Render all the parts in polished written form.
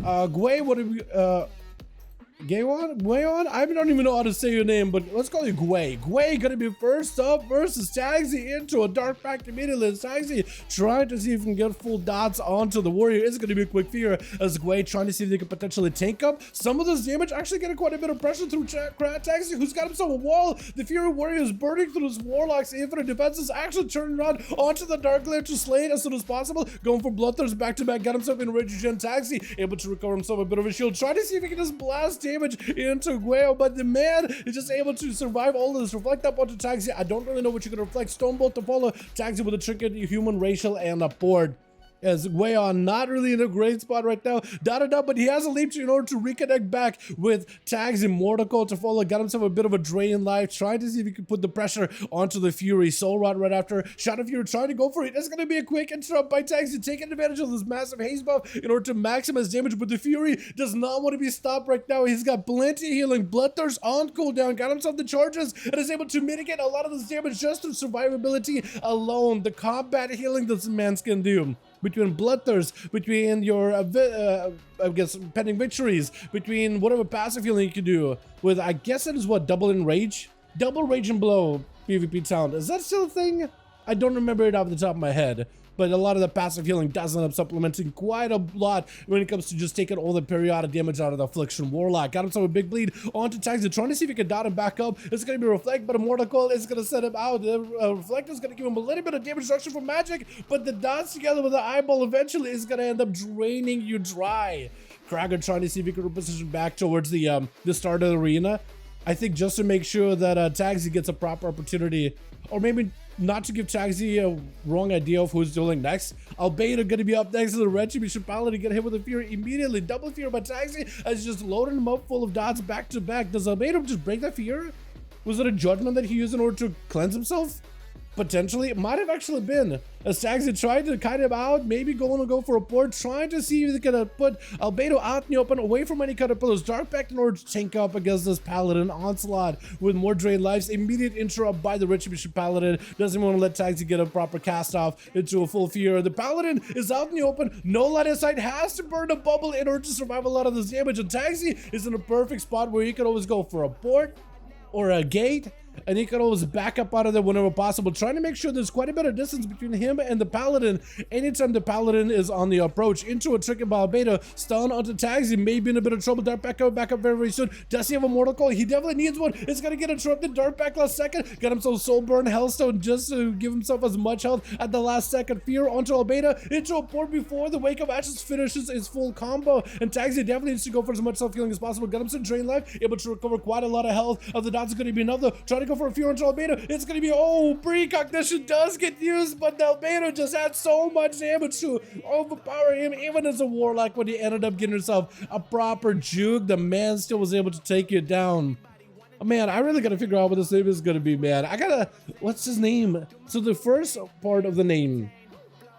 Gwei, what do we, Gwayon? I don't even know how to say your name, but let's call you Gwei. Gwei gonna be first up versus Taxi into a dark pact immediately. Taxi trying to see if he can get full dots onto the warrior. It's gonna be a quick fear as Gwei trying to see if they can potentially tank up some of this damage, actually getting quite a bit of pressure through Taxi, who's got himself a wall. The Fury Warrior is burning through his Warlock's infinite defenses, actually turning around onto the Dark Lair to slay it as soon as possible. Going for Bloodthirst back to back, got himself in Rage Gen. Taxi able to recover himself a bit of a shield, trying to see if he can just blast damage into Gwei, but the man is just able to survive all of this. Reflect up onto Taxi. I don't really know what you can reflect. Stonebolt to follow. Taxi with a trinket, human, racial, and a board. As Gwayon not really in a great spot right now. But he has a leap in order to reconnect back with Tags and Mortical to follow. Got himself a bit of a drain in life, trying to see if he can put the pressure onto the Fury. Soul Rot right after. Shadow Fury trying to go for it. It's going to be a quick interrupt by Tags to take advantage of this massive haze buff in order to maximize damage, but the Fury does not want to be stopped right now. He's got plenty of healing. Bloodthirst on cooldown. Got himself the charges and is able to mitigate a lot of this damage just through survivability alone. The combat healing this man can do. Between Bloodthirst, between your, I guess, pending victories, between whatever passive healing you can do with, I guess it is what, double in rage? Double rage and blow PvP talent. Is that still a thing? I don't remember it off the top of my head, but a lot of the passive healing does end up supplementing quite a lot when it comes to just taking all the periodic damage out of the Affliction Warlock. Got himself a big bleed onto Taxi, trying to see if he can dot him back up. It's going to be Reflect, but a Mortical is going to set him out. The Reflect is going to give him a little bit of damage reduction from magic, but the dots together with the eyeball eventually is going to end up draining you dry. Krager trying to see if he can reposition back towards the start of the arena. I think just to make sure that Taxi gets a proper opportunity, or maybe not to give Taxi a wrong idea of who's dueling next. Albedo gonna be up next to the Retribution Paladin, get hit with a Fury immediately. Double Fear by Taxi as just loading him up full of dots back to back. Does Albedo just break that Fear? Was it a judgment that he used in order to cleanse himself? Potentially, it might have actually been. As Taxi tried to kite him out, maybe going to go for a port, trying to see if they could put Albedo out in the open, away from any caterpillars. Dark Pact in order to tank up against this Paladin onslaught with more drained lives. Immediate interrupt by the Retribution Paladin. Doesn't want to let Taxi get a proper cast off into a full fear. The Paladin is out in the open, no line of sight, has to burn a bubble in order to survive a lot of this damage. And Taxi is in a perfect spot where he can always go for a port or a gate, and he can always back up out of there whenever possible, trying to make sure there's quite a bit of distance between him and the Paladin anytime the Paladin is on the approach. Into a trick by Albedo, stun onto Taxi, maybe in a bit of trouble. Dark back up very, very soon. Does he have a Mortal Call? He definitely needs one. It's gonna get interrupted. Dark back last second, got himself Soul Burn, Hellstone, just to give himself as much health at the last second. Fear onto Albedo, into a port before the Wake of Ashes finishes his full combo, and Taxi definitely needs to go for as much self-healing as possible. Got himself drain life, able to recover quite a lot of health. Of the dots is gonna be another, trying to go for a Fear onto Albedo. It's gonna be, oh, precognition does get used, but Albedo just had so much damage to overpower him, even as a Warlock, when he ended up getting himself a proper juke. The man still was able to take you down. Oh, man, I really gotta figure out what this name is gonna be, man. What's his name? So the first part of the name,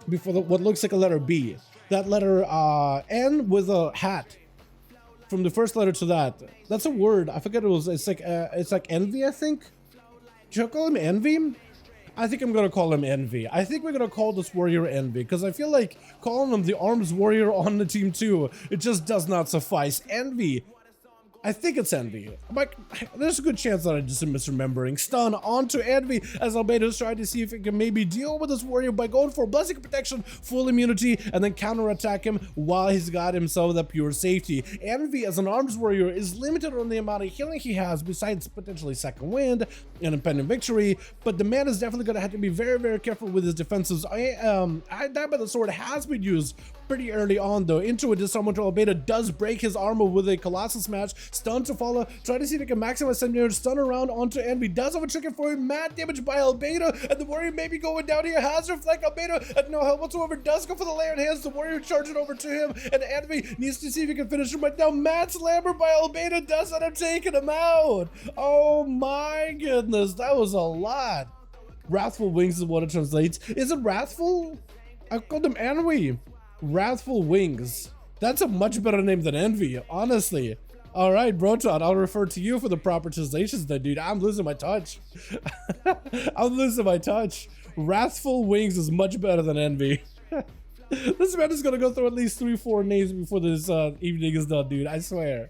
before what looks like a letter B, that letter N with a hat. From the first letter to that, that's a word. I forget it's like envy, I think. Should I call him Envy? I think I'm gonna call him Envy. I think we're gonna call this warrior Envy, because I feel like calling him the arms warrior on the team too, it just does not suffice. Envy. I think it's Envy. There's a good chance that I just am misremembering. Stun onto Envy as Albedo's trying to see if he can maybe deal with this warrior by going for Blessing of Protection, full immunity, and then counterattack him while he's got himself that pure safety. Envy as an arms warrior is limited on the amount of healing he has, besides potentially Second Wind and Impending Victory, but the man is definitely going to have to be very, very careful with his defenses. That by the sword has been used pretty early on though. Into a disarm to Albedo does break his armor with a Colossus Smash. Stun to follow, try to see if he can maximize some damage. Stun around onto Envy, does have a trigger for him. Mad damage by Albedo, and the warrior may be going down here. Has Reflect. Albedo at no help whatsoever, does go for the layered hands. The warrior charging over to him, and Envy needs to see if he can finish him right now. Mad slammer by Albedo does end up taking him out. Oh my goodness, that was a lot. Wrathful Wings is what it translates. Is it Wrathful? I called him Envy. Wrathful Wings. That's a much better name than Envy, honestly. All right, Broton, I'll refer to you for the proper translations then, dude. I'm losing my touch. I'm losing my touch. Wrathful Wings is much better than Envy. This man is gonna go through at least 3-4 names before this evening is done, dude. I swear.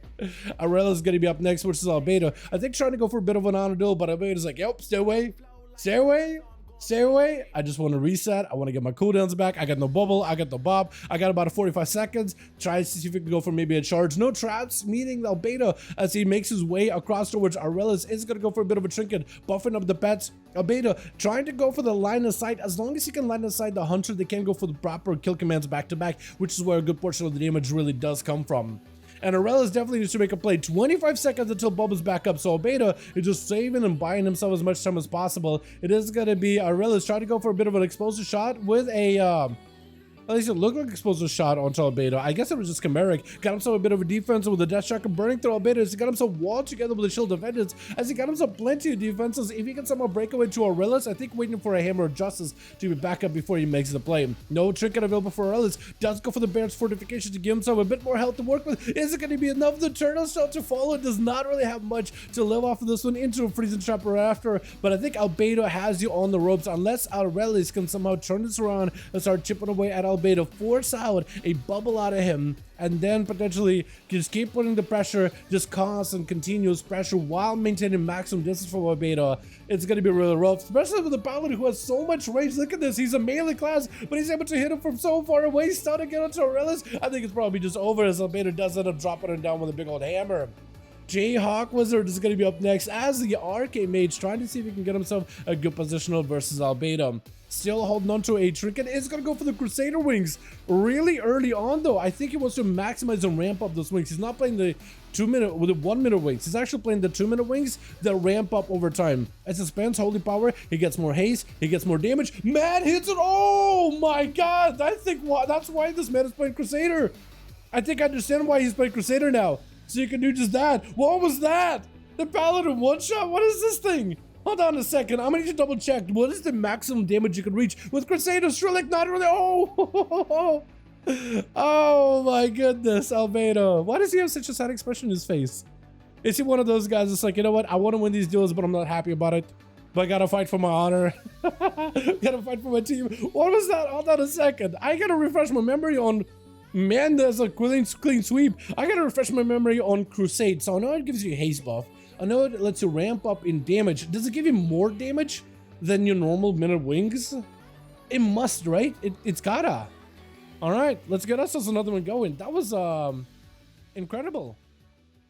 Aurella's gonna be up next versus Albedo. I think trying to go for a bit of an honor duel, but Albedo's like, yep, stay away. Stay away. Stay away. I just want to reset. I want to get my cooldowns back. I got no bubble. I got no bob. I got about 45 seconds. Try to see if we can go for maybe a charge. No traps, meaning Albedo, as he makes his way across towards Aurelis, is going to go for a bit of a trinket, buffing up the pets. Albedo trying to go for the line of sight. As long as he can line of sight the hunter, they can go for the proper kill commands back to back, which is where a good portion of the damage really does come from. And Aurelis definitely needs to make a play. 25 seconds until Bubba's back up. So Albedo is just saving and buying himself as much time as possible. It is going to be Aurelis trying to go for a bit of an explosive shot with a... at least it looked like explosive shot onto Albedo. I guess it was just chimeric. Got himself a bit of a defense with the Death Shocker burning through Albedo. He got himself walled together with the Shield of Vengeance, as he got himself plenty of defenses. If he can somehow break away to Aurelis, I think waiting for a Hammer of Justice to be back up before he makes the play. No trinket available for Aurelis. Does go for the Bear's Fortification to give himself a bit more health to work with. Is it going to be enough? The Turtle Shell to follow does not really have much to live off of this one into a freezing trap right after. But I think Albedo has you on the ropes unless Aurelis can somehow turn this around and start chipping away at Albedo. Force out a bubble out of him, and then potentially just keep putting the pressure, just constant continuous pressure while maintaining maximum distance from Albedo. It's going to be really rough, especially with the Paladin who has so much range. Look at this, he's a melee class, but he's able to hit him from so far away. Start to get onto Aurelis. I think it's probably just over as Albedo does end up dropping him down with a big old hammer. Jayhawk Wizard is going to be up next as the Arcane Mage, trying to see if he can get himself a good positional versus Albedo. Still holding on to a trinket. Is going to go for the Crusader wings really early on, though. I think he wants to maximize and ramp up those wings. He's not playing the 2-minute with the 1-minute wings. He's actually playing the 2-minute wings that ramp up over time. As he spends holy power, he gets more haste, he gets more damage. Man hits it. Oh my god! I think that's why this man is playing Crusader. I think I understand why he's playing Crusader now. So you can do just that. What was that? The Paladin one-shot? What is this thing? Hold on a second. I'm gonna need to double check. What is the maximum damage you can reach with Crusader? Shrilic, not really. Oh! Oh my goodness, Albedo. Why does he have such a sad expression in his face? Is he one of those guys that's like, you know what? I want to win these duels, but I'm not happy about it. But I gotta fight for my honor. Gotta fight for my team. What was that? Hold on a second. I gotta refresh my memory on... Man, there's a clean sweep. I gotta refresh my memory on Crusade. So I know it gives you a haste buff. I know it lets you ramp up in damage. Does it give you more damage than your normal minute wings? It must, right? It's gotta. All right, let's get ourselves another one going. That was incredible.